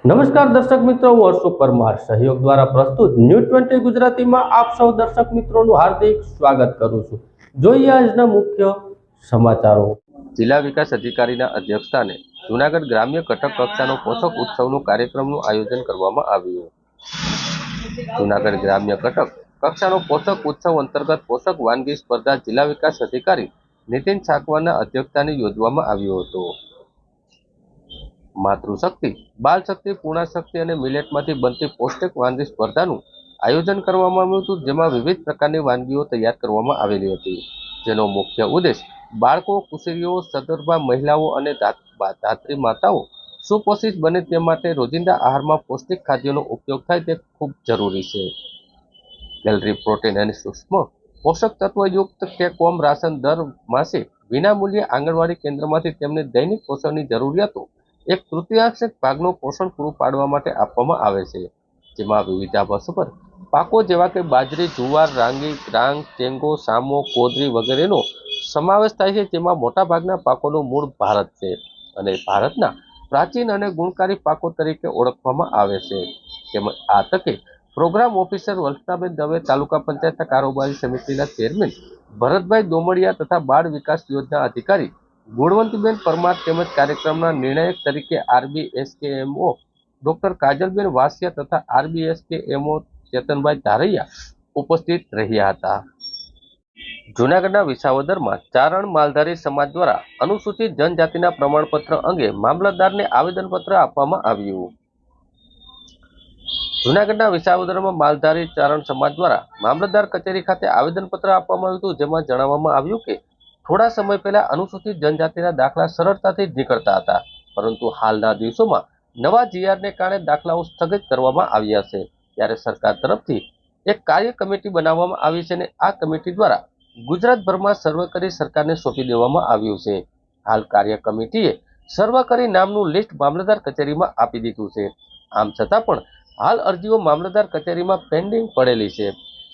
નમસ્કાર દર્શક મિત્રો, હું અશોક પરમાર સહયોગ દ્વારા પ્રસ્તુત ન્યૂઝ 20 ગુજરાતીમાં આપ સૌ દર્શક મિત્રોનું હાર્દિક સ્વાગત કરું છું। જોઈએ આજના મુખ્ય સમાચારો। જિલ્લા વિકાસ અધિકારીના અધ્યક્ષસ્થાને જૂનાગઢ ગ્રામ્ય કટક કક્ષાનો પોષક ઉત્સવનું કાર્યક્રમનું આયોજન કરવામાં આવ્યું। જૂનાગઢ ગ્રામ્ય કટક કક્ષાનો પોષક ઉત્સવ અંતર્ગત પોષક વાનગી સ્પર્ધા જિલ્લા વિકાસ અધિકારી નીતિન સાકવાના અધ્યક્ષસ્થાને યોજવામાં આવ્યો હતો। માતૃશક્તિ, બાલ શક્તિ, પૂર્ણા શક્તિ અને મિલેટમાંથી બનતી પૌષ્ટિક વાનગી સ્પર્ધાનું આયોજન કરવામાં આવ્યું હતું, જેમાં વિવિધ પ્રકારની વાનગીઓ તૈયાર કરવામાં આવેલી હતી, જેનો મુખ્ય ઉદ્દેશ બાળકો, કુશીરીઓ, સગર્ભા મહિલાઓ અને ધાત્રી માતાઓ સુપોષિત બને તે માટે રોજિંદા આહારમાં પૌષ્ટિક ખાદ્યોનો ઉપયોગ થાય તે ખૂબ જરૂરી છે। કેલરી, પ્રોટીન અને સૂક્ષ્મ પોષક તત્વયુક્ત ટેક-હોમ રાશન દર માસે વિનામૂલ્યે આંગણવાડી કેન્દ્રમાંથી તેમને દૈનિક પોષણની જરૂરિયાતો એક તૃતીયાંશ ભાગનું પોષણ પૂરું પાડવા માટે આપવામાં આવે છે, જેમાં વિવિધાવસર પાકો જેવા કે બાજરી, જુવાર, રાંગ, ચેંગો, સામો, કોદરી વગેરેનો સમાવેશ થાય છે, જેમાં મોટાભાગના પાકોનું મૂળ ભારત છે અને ભારતના પ્રાચીન અને ગુણકારી પાકો તરીકે ઓળખવામાં આવે છે। તેમજ આ તકે પ્રોગ્રામ ઓફિસર વલ્સનાબેન દવે, તાલુકા પંચાયતના કારોબારી સમિતિના ચેરમેન ભરતભાઈ દોમડિયા તથા બાળ વિકાસ યોજના અધિકારી ગુણવંતીબેન પરમાર તેમજ કાર્યક્રમના નિર્ણાયક તરીકે RBSKMO ડોક્ટર કાજલબેન વાસિયા તથા RBSKMO ચેતનભાઈ ધારૈયા ઉપસ્થિત રહ્યા હતા। જૂનાગઢના વિસાવદરમાં ચારણ માલધારી સમાજ દ્વારા અનુસૂચિત જનજાતિના પ્રમાણપત્ર અંગે મામલતદારને આવેદનપત્ર આપવામાં આવ્યું। જૂનાગઢના વિસાવદરમાં માલધારી ચારણ સમાજ દ્વારા મામલતદાર કચેરી ખાતે આવેદનપત્ર આપવામાં આવ્યું હતું, જેમાં જણાવવામાં આવ્યું કે થોડા સમય પહેલા અનુસૂચિત જનજાતિના દાખલા સરળતાથી જ નીકળતા હતા, પરંતુ હાલના દિવસોમાં નવા જીઆરને કારણે દાખલાઓ સ્થગિત કરવામાં આવ્યા છે। ત્યારે સરકાર તરફથી એક કાર્ય કમિટી બનાવવામાં આવી છે અને આ કમિટી દ્વારા ગુજરાતભરમાં સર્વે કરી સરકારને સોંપી દેવામાં આવ્યું છે। હાલ કાર્ય કમિટીએ સર્વે કરી નામનું લિસ્ટ મામલતદાર કચેરીમાં આપી દીધું છે। આમ છતાં પણ હાલ અરજીઓ મામલતદાર કચેરીમાં પેન્ડિંગ પડેલી છે।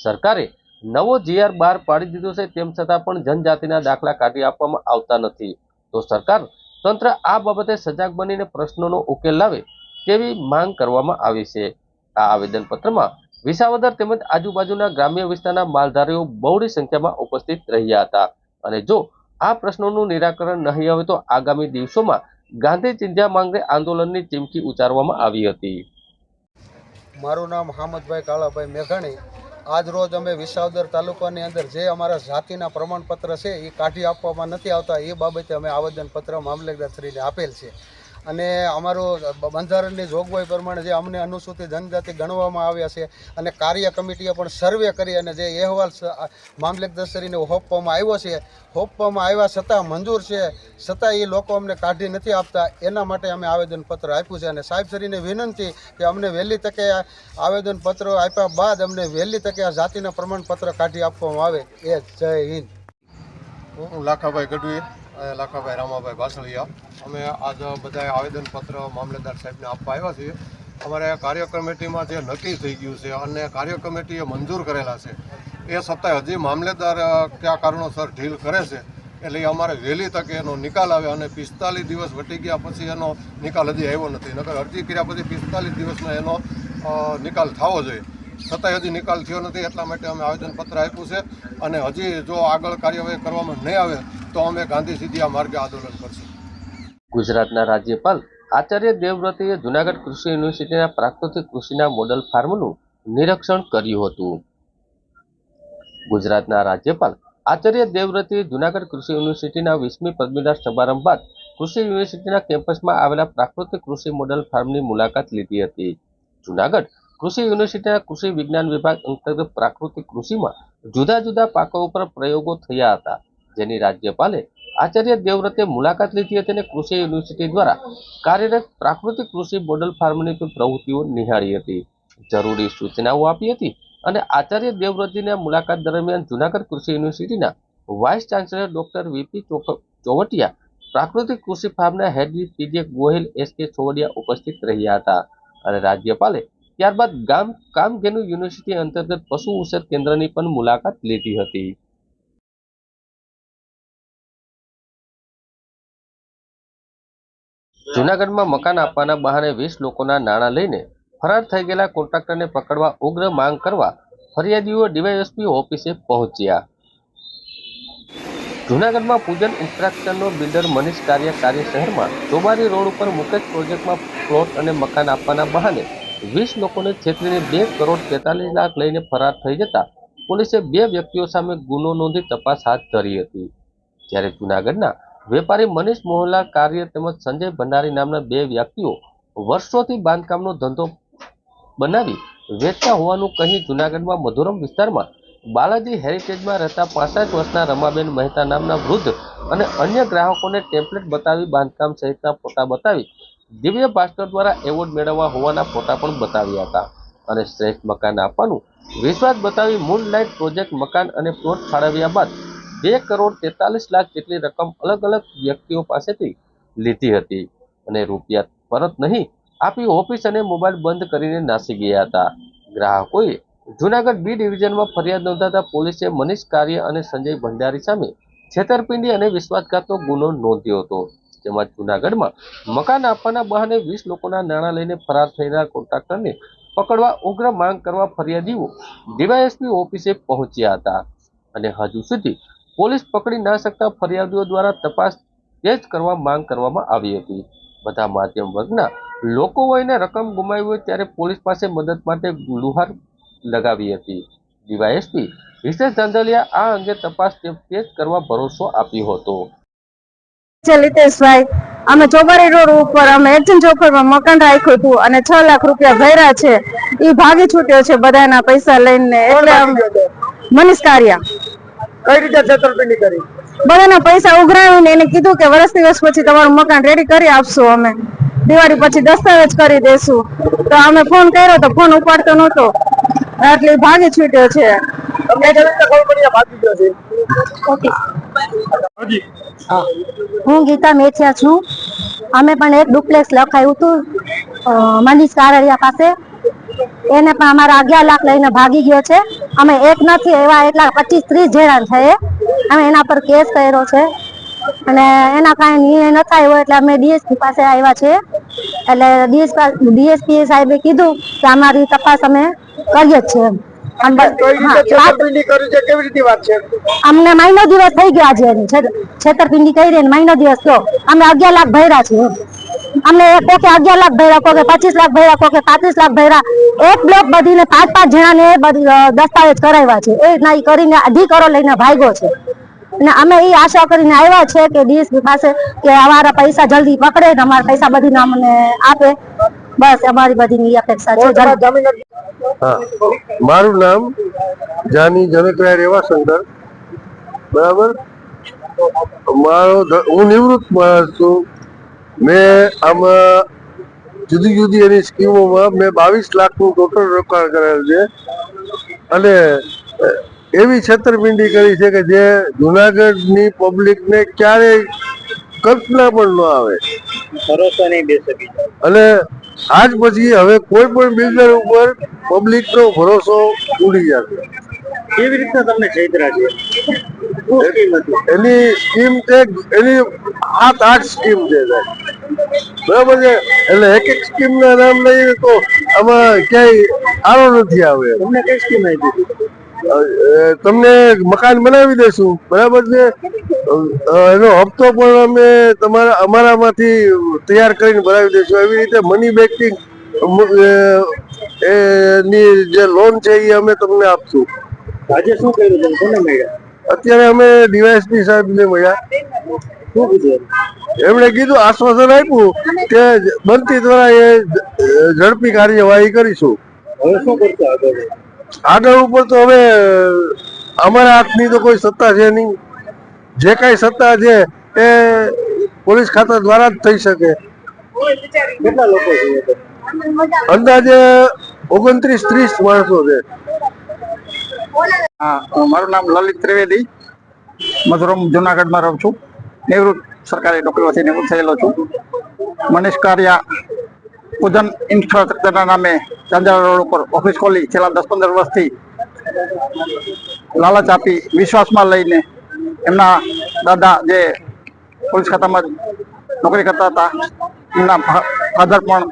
સરકારે નવો જીઆર બહાર પાડી દીધો છે, તેમ છતાં પણ જનજાતિના દાખલા કાઢી આપવામાં આવતા નથી, તો સરકાર તંત્ર આ બાબતે સજાગ બનીને પ્રશ્નોનો ઉકેલ લાવે તેવી માંગ કરવામાં આવી છે। આ આવેદનપત્રમાં વિસાવદર તેમજ આજુબાજુના ગ્રામ્ય વિસ્તારના માલધારીઓ બહોળી સંખ્યામાં ઉપસ્થિત રહ્યા હતા અને જો આ પ્રશ્નોનું નિરાકરણ નહીં આવે તો આગામી દિવસોમાં ગાંધી ચિંધ્યા માંગે આંદોલનની ચીમકી ઉચ્ચારવામાં આવી હતી। મારું નામ હામદભાઈ કાળાભાઈ મેઘાણી। આજ રોજ અમે વિસાવદર તાલુકાની અંદર જે અમારા જાતિના પ્રમાણપત્ર છે એ કાઢી આપવામાં નથી આવતા, એ બાબતે અમે આવેદનપત્ર મામલતદારશ્રીને આપેલ છે અને અમારું બંધારણની જોગવાઈ પ્રમાણે જે અમને અનુસૂચિત જનજાતિ ગણવામાં આવ્યા છે અને કાર્ય કમિટીએ પણ સર્વે કરી અને જે અહેવાલ મામલતદારશ્રીને સોંપવામાં આવ્યા છતાં મંજૂર છે, છતાં એ લોકો અમને કાઢી નથી આપતા, એના માટે અમે આવેદનપત્ર આપ્યું છે અને સાહેબશ્રીને વિનંતી કે અમને વહેલી તકે આવેદનપત્ર આપ્યા બાદ અમને વહેલી તકે આ જાતિના પ્રમાણપત્ર કાઢી આપવામાં આવે। જય હિન્દ। હું લાખાભાઈ ગઢવી, લાખાભાઈ રામાભાઈ બાસળિયા, અમે આજ બધા આવેદનપત્ર મામલતદાર સાહેબને આપવા આવ્યા છીએ। અમારે કાર્ય કમિટીમાં જે નક્કી થઈ ગયું છે અને કાર્ય કમિટીએ મંજૂર કરેલા છે એ છતાંય હજી મામલતદાર કયા કારણોસર ઢીલ કરે છે, એટલે અમારે વહેલી તકે એનો નિકાલ આવે અને 45 દિવસ વટી ગયા પછી એનો નિકાલ હજી આવ્યો નથી, નકર અરજી કર્યા પછી 45 દિવસમાં એનો નિકાલ થવો જોઈએ, છતાંય હજી નિકાલ થયો નથી, એટલા માટે અમે આવેદનપત્ર આપ્યું છે અને હજી જો આગળ કાર્યવાહી કરવામાં નહીં આવે તો અમે ગાંધી ચિંધ્યા માર્ગે આંદોલન કરશું। ગુજરાતના રાજ્યપાલ આચાર્ય દેવવ્રતે જૂનાગઢ કૃષિ યુનિવર્સિટીના પ્રાકૃતિક કૃષિના મોડલ ફાર્મનું નિરીક્ષણ કર્યું હતું। ગુજરાતના રાજ્યપાલ આચાર્ય દેવવ્રતે જૂનાગઢ કૃષિ યુનિવર્સિટીના 20મી પદવીદાન સમારંભ બાદ કૃષિ યુનિવર્સિટીના કેમ્પસમાં આવેલા પ્રાકૃતિક કૃષિ મોડલ ફાર્મની મુલાકાત લીધી હતી। જૂનાગઢ કૃષિ યુનિવર્સિટીના કૃષિ વિજ્ઞાન વિભાગ અંતર્ગત પ્રાકૃતિક કૃષિમાં જુદા જુદા પાકો ઉપર પ્રયોગો થયા હતા, જેની રાજ્યપાલે આચાર્ય દેવવ્રતે મુલાકાત લીધી હતી અને કૃષિ યુનિવર્સિટી દ્વારા કાર્યરત પ્રાકૃતિક કૃષિ મોડલ ફાર્મની પ્રવૃત્તિઓ નિહાળી હતી, જરૂરી સૂચનાઓ આપી હતી અને આચાર્ય દેવવ્રતજીની મુલાકાત દરમિયાન જૂનાગઢ કૃષિ યુનિવર્સિટીના vice chancellor doctor VP Chovatiya, પ્રાકૃતિક કૃષિ ફાર્મના head PJ Gohil, SK Chhovadiya ઉપસ્થિત રહ્યા હતા અને રાજ્યપાલે ત્યારબાદ કામધેનુ યુનિવર્સિટી અંતર્ગત પશુ ઉછેર કેન્દ્રની પણ મુલાકાત લીધી હતી। જૂનાગઢમાં મકાન આપવાના બહાને 20 લોકોના નાણાં લઈને ફરાર થઈ ગયેલા કોન્ટ્રાક્ટરને પકડવા ઉગ્ર માંગ કરવા ફરિયાદીઓ ડીવાયએસપી ઓફિસે પહોંચ્યા. જૂનાગઢમાં પૂજન ઇન્ફ્રાસ્ટ્રક્ચરનો બિલ્ડર મનીષ કાર્ય શહેરમાં ચોબારી રોડ ઉપર મુકેશ પ્રોજેક્ટમાં પ્લોટ અને મકાન આપવાના બહાને 20 લોકોને છેતરીને 2 કરોડ 43 લાખ લઈને ફરાર થઈ જતા પોલીસે 2 વ્યક્તિઓ સામે ગુનો નોંધી તપાસ હાથ ધરી હતી. જ્યારે જૂનાગઢના વેપારી મનીષ મોહનલાલ કાર્ય તેમજ સંજય ભંડારી નામના 2 વ્યક્તિઓ વર્ષોથી બાંધકામનો ધંધો બનાવી વેચતા હોવાનું કહી જૂનાગઢમાં મધુરમ વિસ્તારમાં બાલાજી હેરિટેજમાં રહેતા 65 વર્ષના રમાબેન મહેતા નામના વૃદ્ધ અને અન્ય ગ્રાહકોને ટેમ્પલેટ બતાવી બાંધકામ સહિતના ફોટા બતાવી દિવ્ય ભાસ્કર દ્વારા એવોર્ડ મેળવવા હોવાના ફોટા પણ બતાવ્યા હતા અને શ્રેષ્ઠ મકાન આપવાનું વિશ્વાસ બતાવી મૂનલાઇટ પ્રોજેક્ટ મકાન અને પ્લોટ ફાળવ્યા બાદ 2 કરોડ 43 લાખ જેટલી રકમ અલગ અલગ વ્યક્તિઓ પાસેથી લીધી હતી અને રૂપિયા પરત નહીં આપી ઓફિસ અને મોબાઈલ બંધ કરીને નાસી ગયા હતા. ગ્રાહકોએ જૂનાગઢ બી ડિવિઝનમાં ફરિયાદ નોંધાતા પોલીસે મનીષ કાર્ય અને સંજય ભંડારી સામે છેતરપિંડી અને વિશ્વાસઘાતનો ગુનો નોંધ્યો હતો. જેમાં જૂનાગઢમાં મકાન આપવાના બહાને 20 લોકોના નાણાં લઈને ફરાર થયેલા કોન્ટ્રાક્ટરને પકડવા ઉગ્ર માંગ કરવા ફરિયાદીઓ ડીવાયએસપી ઓફિસે પહોંચ્યા હતા અને હજુ સુધી પોલીસ પકડી ના શકતા ફરિયાદીઓ દ્વારા તપાસ તેજ કરવા માંગ કરવામાં આવી હતી. બધા માધ્યમ વર્ગના લોકો હોઈને રકમ ગુમાવી હોય ત્યારે પોલીસ પાસે મદદ માટે ગુહાર લગાવી હતી. ડીવાયએસપી વિશેષ ધાંધલિયા આ અંગે તપાસ તેજ કરવા ભરોસો આપ્યો હતો. લીતેશભાઈ, અમે ચોબારી રોડ ઉપર અમે એક્સચેન્જ ઓફરમાં મકાન રાખ્યું હતું અને 6 લાખ રૂપિયા ભર્યા છે. એ ભાગી છૂટ્યો છે બધાના પૈસા લઈને. એટલે મનીષ કાર્યા કઈ રીતે છેતરપિંડી કરી? બધાના પૈસા ઉઘરાવીને એને કીધું કે વર્ષ દિવસ પછી તમારું મકાન રેડી કરી આપશું, અમે દિવાળી પછી દસ્તાવેજ કરી દેશું. તો અમે ફોન કર્યો તો ફોન ઉપાડતો નહોતો એટલે ભાગી છૂટ્યો છે. હું ગીતા મેચિયા છું. અમે પણ એક ડુપ્લેક્સ લખાયું હતું મનીષ કારડિયા પાસે. એને પણ અમારા 11 લાખ લઈને ભાગી ગયો છે. અમે એક નથી એવા એટલા 25-30 જણા થયે. અમે એના પર કેસ કર્યો છે અને એના કાંઈ નિર્ણય ન થાય એટલે અમે ડીએસપી પાસે આવ્યા છે. એટલે ડીએસપી સાહેબે કીધું કે અમારી તપાસ અમે કરીએ જ છીએ. અમને મહિનો દિવસ થઈ ગયો આજે છેતરપિંડી કરી મહિનો દિવસ થયો. અમે 11 લાખ ભર્યા છે. અમને કોકે 11 લાખ ભર્યા, કોકે 25 લાખ ભર્યા, કોકે 35 લાખ ભર્યા. એક બ્લોક બધીને 5-5 જણાને દસ્તાવેજ કરાવ્યા છે. એ ના કરીને 2 કરોડ લઈને ભાગ્યો છે. અને અમે એ આશા કરીને આવ્યા છે કે ડીએસપી પાસે કે અમારા પૈસા જલ્દી પકડે ને અમારા પૈસા બધી અમને આપે. બસ અમારી બધી અપેક્ષા છે. મારું નામ જાની જનકરાય રેવાશંકર, બરાબર. હું નિવૃત્ત માણસ છું. મેં આમાં જુદી જુદી એની સ્કીમોમાં મેં 22 લાખનું ટોટલ રોકાણ કરેલ છે અને એવી છેતરપિંડી કરી છે કે જે જુનાગઢની પબ્લિકને ક્યારેય કલ્પના પણ ન આવે. ભરોસો નહીં બેસી શકે અને આજ પછી હવે કોઈ પણ બિલ્ડર ઉપર પબ્લિકનો ભરોસો ઉડી જશે. કેવી રીતના તમને છેતરા છે? એની સ્કીમ છે, એની 7-8 સ્કીમ છે, બરાબર છે. એટલે એક સ્કીમ ના નામ લઈએ તો આમાં ક્યાંય આરો નથી આવે. તમને કઈ સ્કીમ આપી? તમને મકાન બનાવી દેશું, બરાબર છે. એનો હપ્તો પણ અમે અમારામાંથી તૈયાર કરીને બનાવી દઈશું. એવી રીતે મની બેકિંગ એની જે લોન છે એ અમે તમને આપશું. આજે શું કર્યું? કોને મળ્યા? અત્યારે અમે ડીવાયએસપી સાહેબને મળ્યા. શું કીધું? એમણે કીધું, આશ્વાસન આપ્યું કે બનતી દ્વારા એ ઝડપી કાર્યવાહી કરીશું. હવે શું કરશો આગળ ઉપર? તો હવે અમારા હાથની તો કોઈ સત્તા છે નહીં. જે કઈ સત્તા છે એ પોલીસ ખાતા દ્વારા જ થઈ શકે. કેટલા લોકો છે? અંદાજે 29-30 માણસો છે. મારું નામ લલિત ત્રિવેદી, મધુરમ જુનાગઢમાં રહું છું. નિવૃત્ત સરકારી નોકરીમાંથી નિવૃત્ત થયેલો છું. મનીષ કારિયા પૂજન ઇન્ફ્રાસ્ટ્રક્ચરના નામે ચાંદરા રોડ ઉપર ઓફિસ ખોલી છેલ્લા 10-15 વર્ષથી લાલચ આપી વિશ્વાસમાં લઈને એમના દાદા જે પોલીસ ખાતામાં નોકરી કરતા હતા એમના ફાધર પણ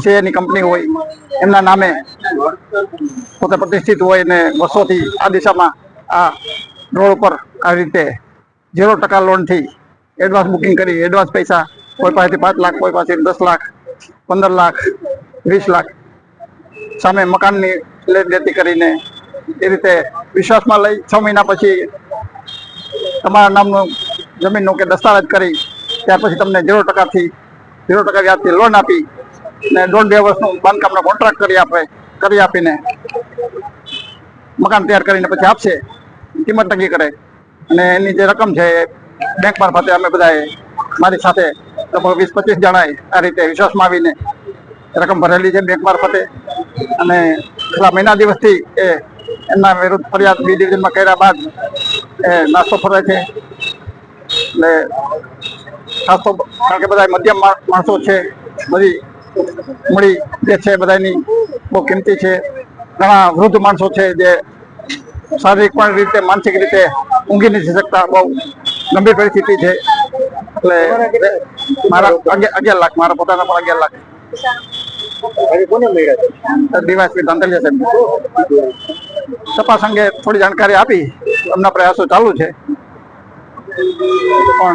શેરની કંપની હોય, એમના નામે પોતે પ્રતિષ્ઠિત હોય ને વર્ષોથી આ દિશામાં આ રોડ ઉપર આવી રીતે 0% લોનથી એડવાન્સ બુકિંગ કરી એડવાન્સ પૈસા કોઈ પાસેથી 5 લાખ, કોઈ પાસેથી 10 લાખ, 15 લાખ, 20 લાખ સામે મકાનની લેણ દેતી કરીને એ રીતે વિશ્વાસમાં લઈ 6 મહિના પછી તમારા નામનું જમીનનું કે દસ્તાવેજ કરી ત્યાર પછી તમને 0% વ્યાજથી લોન આપી ને 1.5 વર્ષનું બાંધકામનો કોન્ટ્રાક્ટ કરી આપીને મકાન તૈયાર કરીને પછી આપશે, કિંમત નક્કી કરે અને એની જે રકમ છે એ બેંક મારફતે અમે બધાએ મારી સાથે લગભગ 20-25 જણાએ આ રીતે વિશ્વાસમાં આવીને રકમ ભરેલી છે બેંક મારફતે અને છેલ્લા મહિના દિવસથી એ એમના વિરુદ્ધ ફરિયાદ બી ડિવિઝનમાં કર્યા બાદ એ નાસ્તો ફરે છે. એટલે ખાસ તો કારણ કે બધા મધ્યમ માણસો છે, બધી મૂડી જે છે બધાની બહુ કિંમતી છે. ઘણા વૃદ્ધ માણસો છે જે શારીરિક પણ રીતે માનસિક રીતે ઊંઘી નથી શકતા, બહુ ગંભીર પરિસ્થિતિ છે. એટલે મારા 11 લાખ, મારા પોતાના પણ 11 લાખ ડીવાયએસપી ધાંધલિયા સાહેબ તપાસ અંગે થોડી જાણકારી આપી, એમના પ્રયાસો ચાલુ છે. પણ